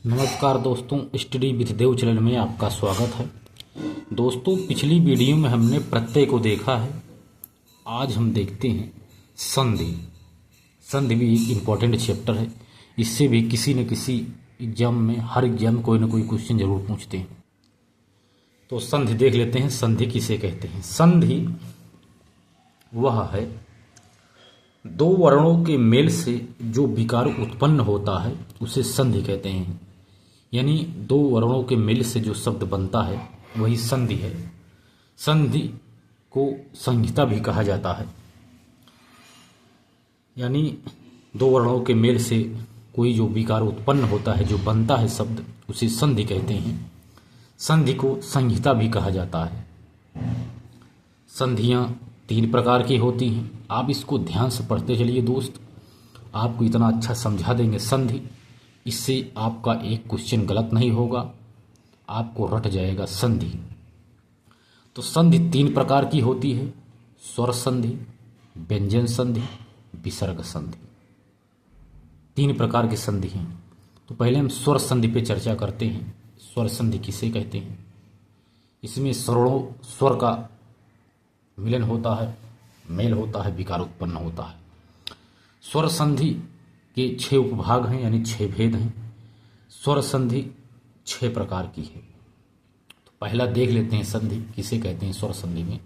नमस्कार दोस्तों, study with Dev channel में आपका स्वागत है। दोस्तों, पिछली वीडियो में हमने प्रत्यय को देखा है। आज हम देखते हैं संधि। संधि भी एक इम्पॉर्टेंट चैप्टर है। इससे भी किसी न किसी एग्जाम में, हर एग्जाम में कोई ना कोई क्वेश्चन जरूर पूछते हैं। तो संधि देख लेते हैं। संधि किसे कहते हैं? संधि वह है दो वर्णों के मेल से जो विकार उत्पन्न होता है उसे संधि कहते हैं। यानी दो वर्णों के मेल से जो शब्द बनता है वही संधि है। संधि को संहिता भी कहा जाता है। यानी दो वर्णों के मेल से कोई जो विकार उत्पन्न होता है, जो बनता है शब्द, उसे संधि कहते हैं। संधि को संहिता भी कहा जाता है। संधियां तीन प्रकार की होती हैं। आप इसको ध्यान से पढ़ते चलिए दोस्त, आपको इतना अच्छा समझा देंगे संधि, इससे आपका एक क्वेश्चन गलत नहीं होगा, आपको रट जाएगा संधि। तो संधि तीन प्रकार की होती है: स्वर संधि, व्यंजन संधि, विसर्ग संधि। तीन प्रकार की संधि हैं। तो पहले हम स्वर संधि पे चर्चा करते हैं। स्वर संधि किसे कहते हैं? इसमें स्वर का मिलन होता है, मेल होता है, विकार उत्पन्न होता है। स्वर संधि के 6 उपभाग हैं, यानी 6 भेद हैं। स्वर संधि 6 प्रकार की है। तो पहला देख लेते हैं संधि किसे कहते हैं। स्वर संधि में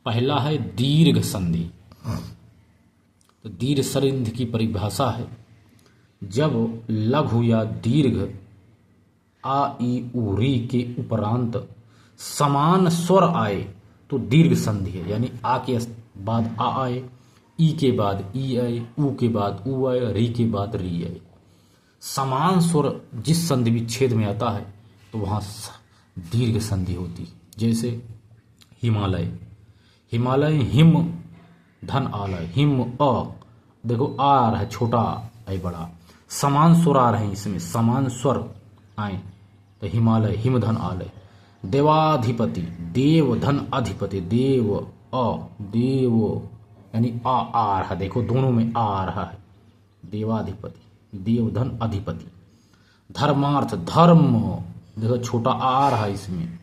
पहला है दीर्घ संधि। तो दीर्घ संधि की परिभाषा है जब लघु या दीर्घ आ ई उ री के उपरांत समान स्वर आए तो दीर्घ संधि है। यानी आ के बाद आ आए, ई के बाद ई आए, ऊ के बाद ऊ आए, री के बाद री आए। समान स्वर जिस संधि विच्छेद में आता है तो वहाँ दीर्घ संधि होती है। जैसे हिमालय, हिमालय हिम धन आलय, हिम अ, देखो आ रहा है, छोटा है बड़ा, समान स्वर आ रहे हैं, इसमें समान स्वर आए तो हिमालय हिम धन आलय। देवाधिपति, देव धन अधिपति, देव अ, देव यानी आ रहा, देखो दोनों में आ रहा है। देवाधिपति, देव धन अधिपति। धर्मार्थ, धर्म, देखो छोटा आ रहा है इसमें,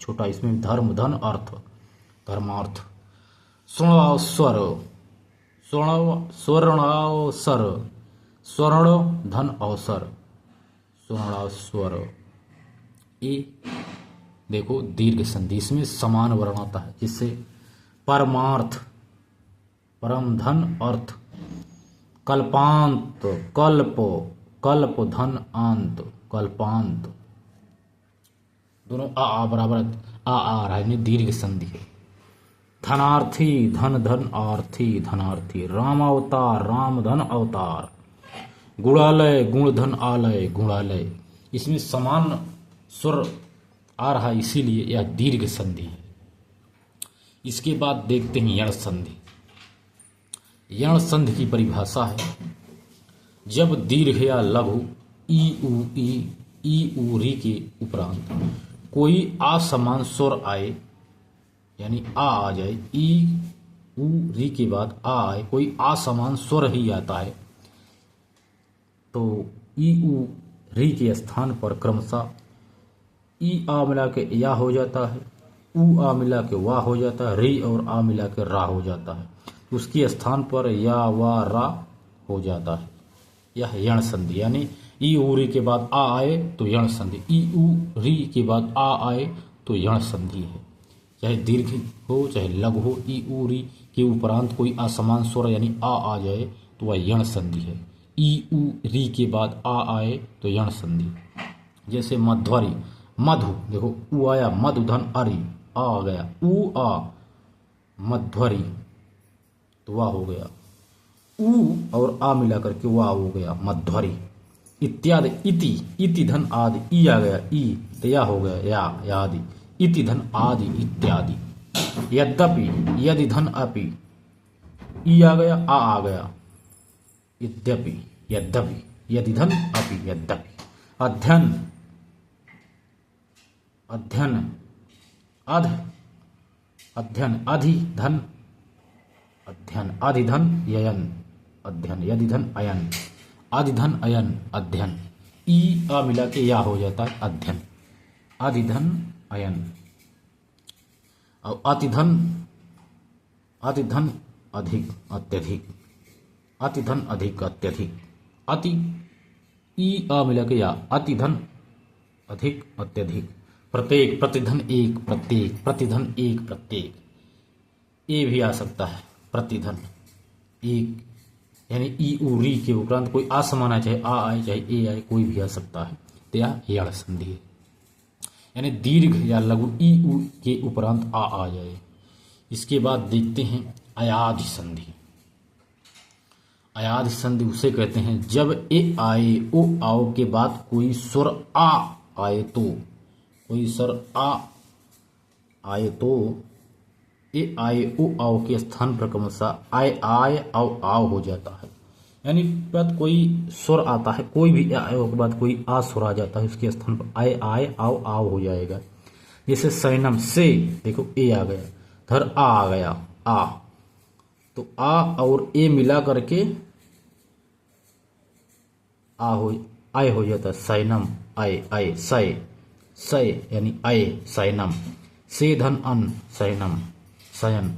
छोटा इसमें धर्म धन अर्थ, धर्मार्थ। स्वर्णावसर, स्वर्णावसर, स्वर्ण धन अवसर, स्वर्णावसर। ये देखो दीर्घ संधि, इसमें समान वर्ण आता है। जिससे परमार्थ, परम धन अर्थ। कल्पांत, कल्प, कल्प धन अंत, कल्पांत। दोनों आ बराबर आ रहा है, दीर्घ संधि है। धनार्थी, धन धन आर्थी, धनार्थी। रामावतार, राम धन अवतार। गुणालय, गुण धन आलय, गुणालय। इसमें समान स्वर आ रहा है, इसीलिए यह दीर्घ संधि है। इसके बाद देखते हैं यण संधि। यण संधि की परिभाषा है जब दीर्घ या लघु ई उ री के उपरांत कोई असमान स्वर आए, यानी आ जाए, ई उ री के बाद आ आए, कोई असमान स्वर ही आता है तो ई उ री के स्थान पर क्रमशः ई आ मिला के या हो जाता है, ऊ आ मिला के वाह हो जाता है, री और आ मिला के रा हो जाता है। उसके स्थान पर या वा रा हो जाता है। यह यण संधि, यानी ई ऊ री के बाद आ आए तो यण संधि, ई ऊ री के बाद आ आए तो यण संधि है। चाहे दीर्घ हो चाहे लघु हो, ई ऊ री के उपरांत कोई असमान स्वर यानी आ जाए तो वह यण संधि है। ई ऊ री के बाद आ आए तो यण संधि। जैसे मध्वरी, मधु, देखो ऊ आया, मधु धन अरि, आ गया, ऊ आ, मध्वरी तो वाह हो गया। ऊ और आ मिला करके वाह हो गया, मध्वरी। इत्यादि, इति, इति धन आदि, ई आ गया, ई तो या हो गया, या आदि। इति धन आदि, इत्यादि। यद्यपि, यदि धन अपि, ई आ गया, आ गया, यद्यपि, यद्यपि, यदि धन अपि, यद्यपि। अध्ययन, अध्ययन, अध, अध्ययन, अधि धन, अध्ययन, अधिधन ययन, अध्ययन, यदि धन अयन, अधिधन अयन, अध्ययन। ई आ मिला के या हो जाता है अध्ययन, अधिधन अयन। और अतिधन, अतिधन अधिक अत्यधिक, अतिधन अधिक अत्यधिक, अति ई आ मिला के या, अतिधन अधिक अत्यधिक। प्रत्येक, प्रतिधन एक, प्रत्येक, प्रतिधन एक, प्रत्येक। ए भी आ सकता है, प्रतिधन एक, यानी ई उ री के उपरांत कोई आ समान आए, चाहे आ आए चाहे ए आए, कोई भी आ सकता है, तो यह यण संधि है। यानी दीर्घ या लघु ई उ के उपरांत आ जाए। इसके बाद देखते हैं अयाधि संधि। अयाधि संधि उसे कहते हैं जब ए आए ओ आओ के बाद कोई स्वर आ आए तो, कोई स्वर आ आए तो ए आए ओ आओ के स्थान पर क्रमशः आए आए आओ आओ हो जाता है। यानी बाद कोई स्वर आता है, कोई भी आए के बाद कोई आ स्वर आ जाता है, उसके स्थान पर आए आए आओ आओ हो जाएगा। जैसे सैनम से, देखो ए आ गया, धर आ गया, आ, तो आ और ए मिला करके आय हो जाता है, सैनम आय, आय सय, सय यानी आय सैनम। से धन अन सैनम सयन।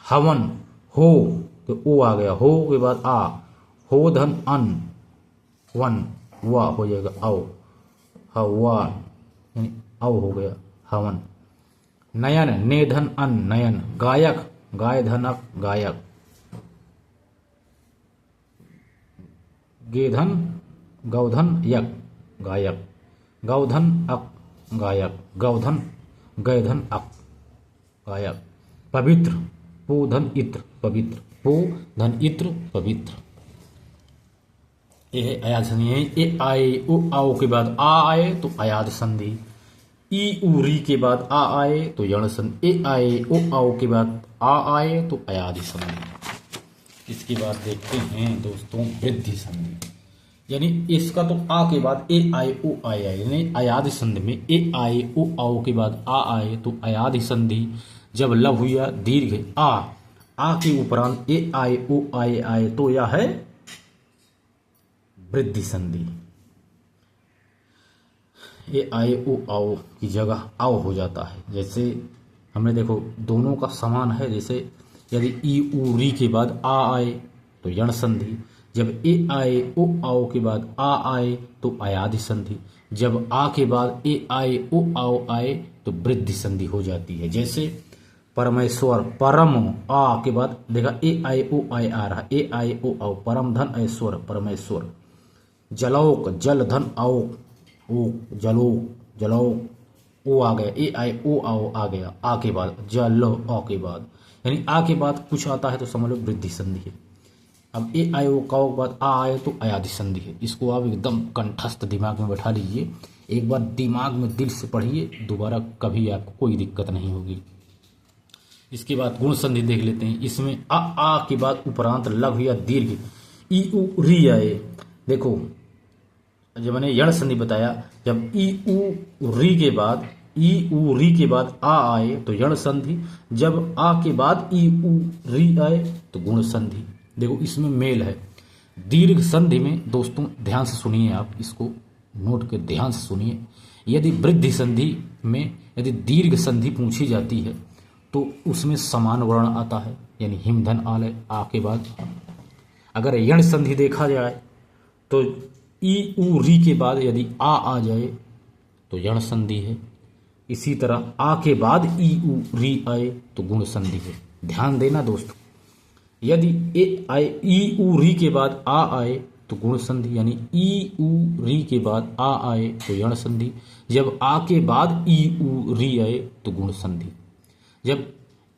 हवन हो, तो ओ आ गया, हो के बाद आ, हो धन अन वन, वा हो जाएगा औ, हवा यानी औ हो गया हवन। नयन, ने धन अन नयन। गायक, गाय धन अक गायक। गेधन गौधन यक गायक। गौधन अक गायक। गौधन गैधन अक गायक। पवित्र, पो धन इत्र पवित्र। पो धन इत्र पवित्र। ये है अयाध संधि है। ए आए ओ आओ के बाद आ आए तो अयाध संधि। ई उ री के बाद आ आए तो यण संधि। ए आए ओ आओ के बाद आ आए तो अयाधि संधि। इसके बाद देखते हैं दोस्तों वृद्धि संधि। यानी इसका तो आ के बाद ए आए ओ आए आए, यानी अयाधि संधि में ए आए ओ आओ के बाद आ आए तो अयाधि संधि। जब लव हुआ दीर्घ आ के उपरांत ए आए ओ आए आए तो यह है वृद्धि संधि। ए आए ओ आओ की जगह आओ हो जाता है। जैसे हमने देखो दोनों का समान है। जैसे यदि ई उ री के बाद आ आए तो यण संधि। जब ए आए ओ आओ के बाद आ आए तो अयाधि संधि। जब आ के बाद ए आए ओ आओ आए तो वृद्धि संधि हो जाती है। जैसे परमेश्वर, परम आ के बाद देखा ए आए ओ आए आ रहा, ए आए ओ आओ, परम धन ऐश्वर परमेश्वर। जलौक, जल धन आओ ओ जलोक, जलौक ओ आ गया, ए आए ओ आओ आ गया, आ के बाद जल आ के बाद, यानी आ के बाद कुछ आता है तो समझ लो वृद्धि संधि है। अब ए आए ओ काओ के बाद आ आए तो अयाधि संधि है। इसको आप एकदम कंठस्थ दिमाग में बैठा लीजिए। एक बार दिमाग में दिल से पढ़िए, दोबारा कभी आपको कोई दिक्कत नहीं होगी। इसके बाद गुण संधि देख लेते हैं। इसमें आ के बाद उपरांत लघु या दीर्घ ई उ री आए। देखो जब मैंने यण संधि बताया, जब ई उ री के बाद आ आए तो यण संधि। जब आ के बाद ई उ री आए तो गुण संधि। देखो इसमें मेल है। दीर्घ संधि में दोस्तों ध्यान से सुनिए, आप इसको नोट के ध्यान से सुनिए। यदि वृद्धि संधि में यदि दीर्घ संधि पूछी जाती है तो उसमें समान वर्ण आता है, यानी हिमधन आलय आ के बाद। अगर यण संधि देखा जाए तो ई उ री के बाद यदि आ जाए तो यण संधि है। इसी तरह आ के बाद ई उ री आए तो गुण संधि है। ध्यान देना दोस्तों, यदि ए आए ई उ री के बाद आ आए तो गुण संधि, यानी ई उ री के बाद आ आए तो यण संधि। जब आ के बाद ई उ री आए तो गुण संधि। जब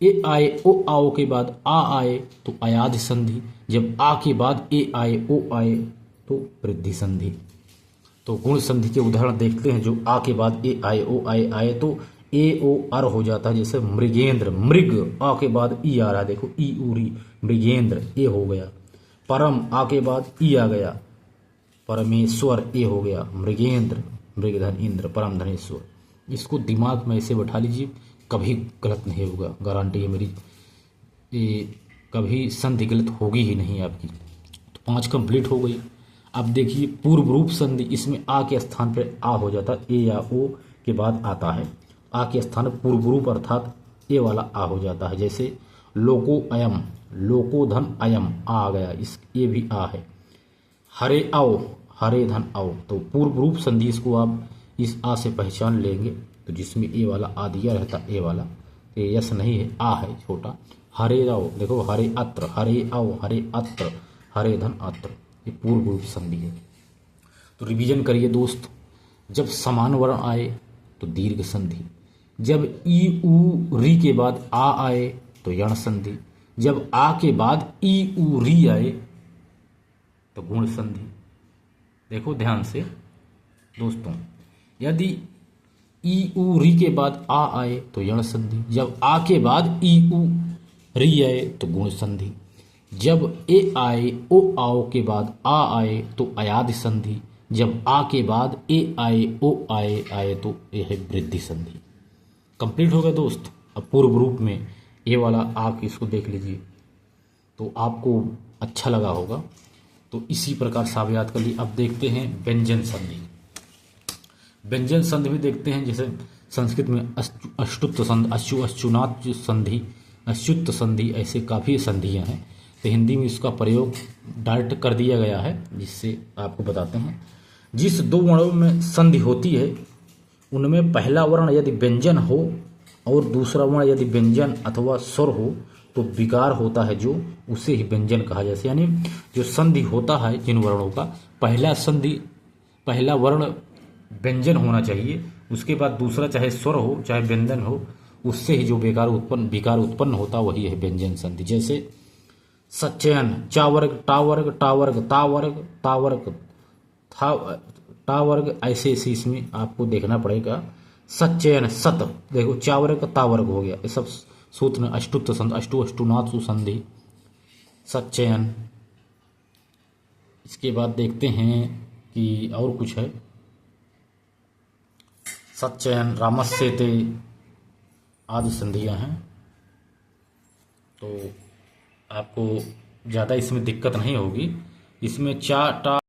ए आए ओ आओ के बाद आ आए तो अयाधि संधि। जब आ के बाद ए आए ओ आए तो वृद्धि संधि। तो गुण संधि के उदाहरण देखते हैं। जो आ के बाद ए आए ओ आए आए तो ए ओ अर हो जाता है। जैसे मृगेंद्र, मृग आ के बाद ई आ रहा है, देखो ई उरी, मृगेंद्र ए हो गया। परम आ के बाद ई आ गया, परमेश्वर ए हो गया। मृगेंद्र, मृगधन इंद्र, परम धनेश्वर। इसको दिमाग में ऐसे बैठा लीजिए, कभी गलत नहीं होगा, गारंटी है मेरी। ये कभी संधि गलत होगी ही नहीं आपकी। तो 5 कंप्लीट हो गई। अब देखिए पूर्व रूप संधि, इसमें आ के स्थान पर आ हो जाता है, ए या ओ के बाद आता है। आ के स्थान पर पूर्व रूप अर्थात ए वाला आ हो जाता है। जैसे लोको अयम, लोको धन अयम आ गया, इस ये भी आ है। हरे आओ, हरे धन आओ, तो पूर्व रूप संधि इसको आप इस आ से पहचान लेंगे। तो जिसमें ए वाला आ दिया रहता, ए वाला, तो ये यस नहीं है, आ है छोटा। हरे आओ, देखो हरे अत्र, हरे आओ, हरे अत्र, हरे धन अत्र, ये पूर्व रूप संधि है। तो रिवीजन करिए दोस्त। जब समान वर्ण आए तो दीर्घ संधि, जब ई उ री के बाद आ आए तो यण संधि, जब आ के बाद ई उ री आए तो गुण संधि। देखो ध्यान से दोस्तों, यदि ई उ री के बाद आ आए तो यण संधि, जब आ के बाद ई उ री आए तो गुण संधि, जब ए आए ओ आओ के बाद आ आए तो अयादि संधि, जब आ के बाद ए आए ओ आए तो ये है वृद्धि संधि। कंप्लीट हो गया दोस्त। अब पूर्व रूप में ये वाला आ के इसको देख लीजिए तो आपको अच्छा लगा होगा। तो इसी प्रकार से आप याद कर लीजिए। अब देखते हैं व्यंजन संधि। व्यंजन संधि भी देखते हैं, जैसे संस्कृत में अष्टुत्व संधि, अश्चुनात संधि, अच्युत संधि, ऐसे काफ़ी संधियां हैं। तो हिंदी में इसका प्रयोग डायरेक्ट कर दिया गया है, जिससे आपको बताते हैं। जिस दो वर्णों में संधि होती है उनमें पहला वर्ण यदि व्यंजन हो और दूसरा वर्ण यदि व्यंजन अथवा स्वर हो तो विकार होता है, जो उसे ही व्यंजन कहा जाए। यानी जो संधि होता है जिन वर्णों का, पहला वर्ण व्यंजन होना चाहिए, उसके बाद दूसरा चाहे स्वर हो चाहे व्यंजन हो, उससे ही जो विकार उत्पन्न होता वही है व्यंजन संधि। जैसे सचयन, चावर्ग टावर्ग, टावर्ग तावर्ग, तावर्ग टावर्ग, ऐसे ऐसे इसमें आपको देखना पड़ेगा। सचयन सत, देखो चावर्ग तावर्ग हो गया, ये सब सूत्र में अष्टुत्व संधि, अष्टुनाथ संधि, सचयन। इसके बाद देखते हैं कि और कुछ है। सचयन, रामस्यते आदि संधियां हैं। तो आपको ज़्यादा इसमें दिक्कत नहीं होगी। इसमें चा टा